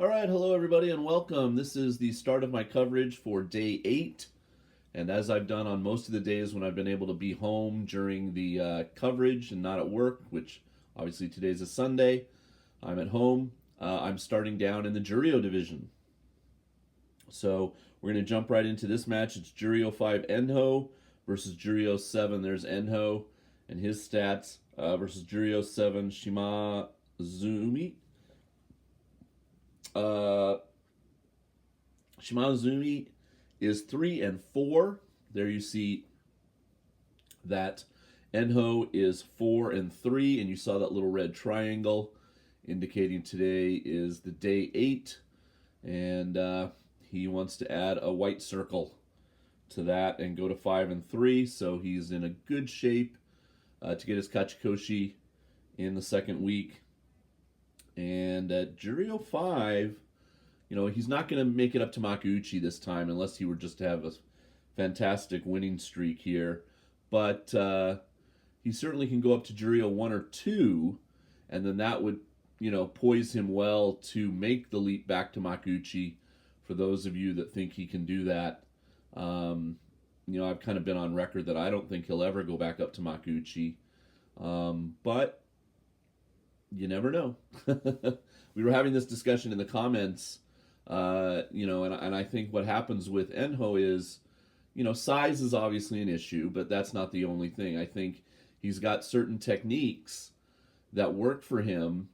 All right, hello everybody and welcome. This is the start of my coverage for day 8. And as I've done on most of the days when I've been able to be home during the coverage and not at work, which obviously today's a Sunday, I'm at home. I'm starting down in the Juryo division. So we're going to jump right into this match. It's Juryo 5 Enho versus Juryo 7. There's Enho and his stats versus Juryo 7 Shimazuumi. Shimazuumi is 3-4. There you see that Enho is 4-3, and you saw that little red triangle indicating today is the day 8, and he wants to add a white circle to that and go to 5-3. So he's in a good shape to get his Kachikoshi in the second week. And at Juryo 5, he's not going to make it up to Makuuchi this time unless he were just to have a fantastic winning streak here. But he certainly can go up to Juryo 1 or 2, and then that would, poise him well to make the leap back to Makuuchi. For those of you that think he can do that, I've kind of been on record that I don't think he'll ever go back up to Makuuchi. But you never know. We were having this discussion in the comments, and I think what happens with Enho is, size is obviously an issue, but that's not the only thing. I think he's got certain techniques that work for him,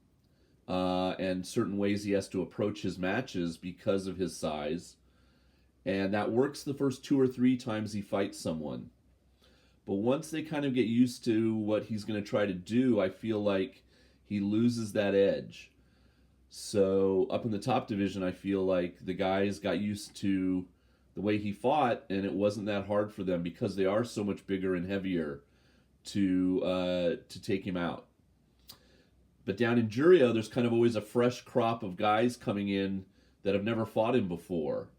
and certain ways he has to approach his matches because of his size, and that works the first 2 or 3 times he fights someone. But once they kind of get used to what he's going to try to do, I feel like he loses that edge. So up in the top division, I feel like the guys got used to the way he fought, and it wasn't that hard for them because they are so much bigger and heavier to take him out. But down in Juryo, there's kind of always a fresh crop of guys coming in that have never fought him before.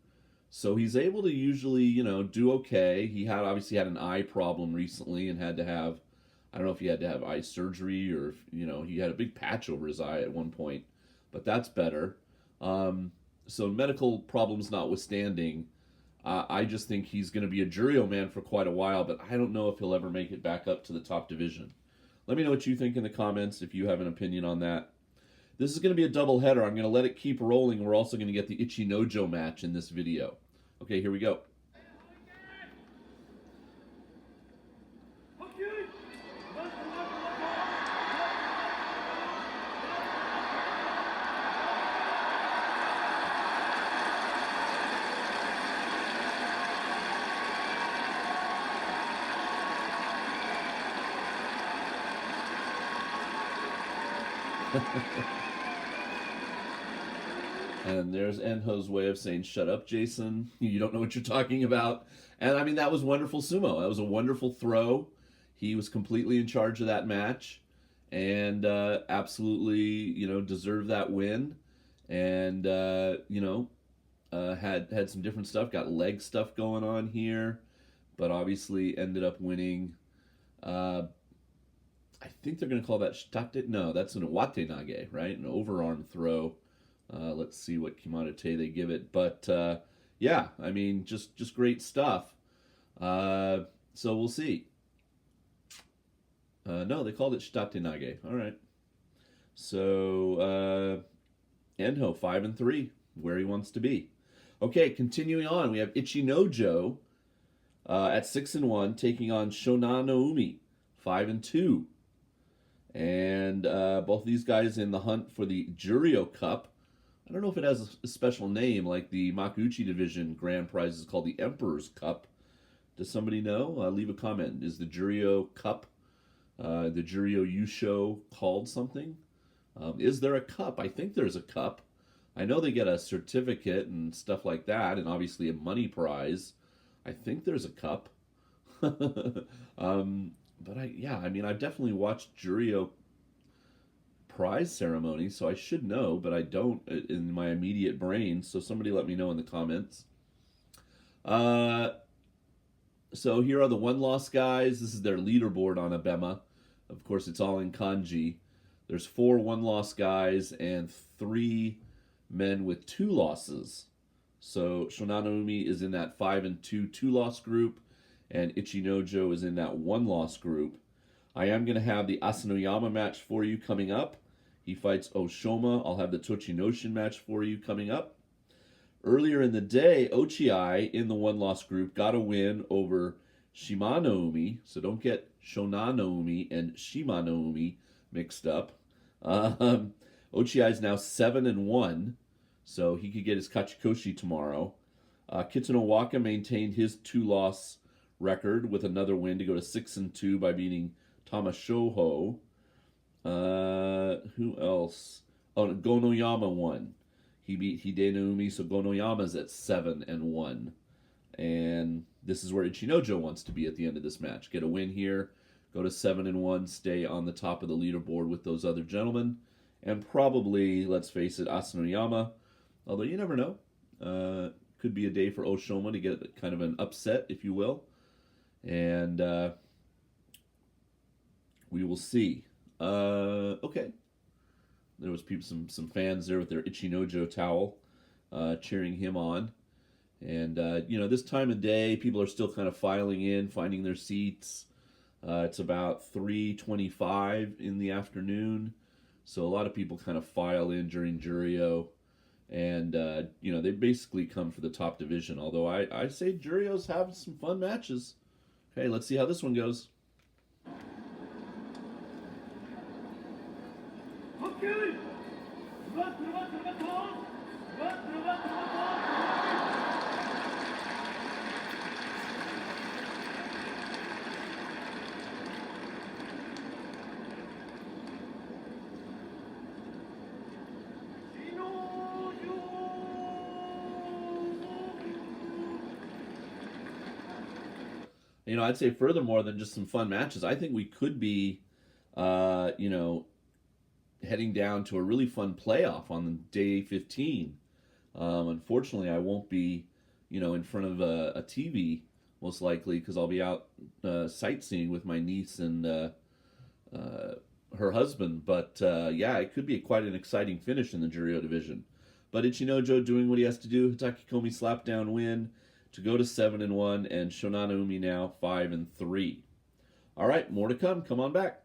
So he's able to usually, do okay. He obviously had an eye problem recently and had to have, I don't know if he had to have eye surgery or if, he had a big patch over his eye at one point, but that's better. So medical problems notwithstanding, I just think he's going to be a Juryo man for quite a while, but I don't know if he'll ever make it back up to the top division. Let me know what you think in the comments if you have an opinion on that. This is going to be a double header. I'm going to let it keep rolling. We're also going to get the Ichinojo match in this video. Okay, here we go. And there's Enho's way of saying, "Shut up, Jason. You don't know what you're talking about." And I mean, that was wonderful sumo. That was a wonderful throw. He was completely in charge of that match and absolutely, deserved that win. And, had some different stuff, got leg stuff going on here, but obviously ended up winning. I think they're going to call that shitate. No, that's an watenage, right? An overarm throw. Let's see what Kimanate they give it. But, yeah, I mean, just great stuff. So we'll see. No, they called it shitate. All right. So, Enho, 5-3, where he wants to be. Okay, continuing on, we have Ichinojo at 6-1, taking on Shonannoumi, 5-2. And both of these guys in the hunt for the Juryo Cup. I don't know if it has a special name, like the Makuuchi Division Grand Prize is called the Emperor's Cup. Does somebody know? Leave a comment. Is the Juryo Cup, the Juryo Yusho, called something? Is there a cup? I think there's a cup. I know they get a certificate and stuff like that, and obviously a money prize. I think there's a cup. But I've definitely watched Juryo prize ceremony, so I should know, but I don't in my immediate brain, so somebody let me know in the comments. So here are the one-loss guys. This is their leaderboard on Abema. Of course, it's all in kanji. There's 4 one-loss guys and 3 men with 2 losses. So Shonannoumi is in that 5-2 2-loss group, and Ichinojo is in that 1-loss group. I am going to have the Asanoyama match for you coming up. He fights Oshoma. I'll have the Tochinoshin match for you coming up. Earlier in the day, Ochiai in the 1-loss group got a win over Shimazuumi. So don't get Shonannoumi and Shimazuumi mixed up. Ochiai is now 7-1, so he could get his Kachikoshi tomorrow. Kitsunowaka maintained his 2-loss record with another win to go to 6-2 by beating Tamashoho. Who else? Oh, Gonoyama won. He beat Hidenoumi, so Gonoyama's at 7-1. And this is where Ichinojo wants to be at the end of this match. Get a win here, go to 7-1, stay on the top of the leaderboard with those other gentlemen. And probably, let's face it, Asanoyama, although you never know. Could be a day for Oshoma to get kind of an upset, if you will. And we will see. Okay. There was some fans there with their Ichinojo towel cheering him on. And, this time of day, people are still kind of filing in, finding their seats. It's about 3:25 in the afternoon. So a lot of people kind of file in during Juryo. And, they basically come for the top division. Although I say Juryo's having some fun matches. Okay, let's see how this one goes. I'd say furthermore than just some fun matches, I think we could be, heading down to a really fun playoff on day 15. Unfortunately, I won't be, in front of a TV, most likely, because I'll be out sightseeing with my niece and her husband. But, it could be quite an exciting finish in the Juryo division. But Ichinojo doing what he has to do, Hitaki Komi slapdown win to go to 7-1, and Shonannoumi now 5-3. All right, more to come. Come on back.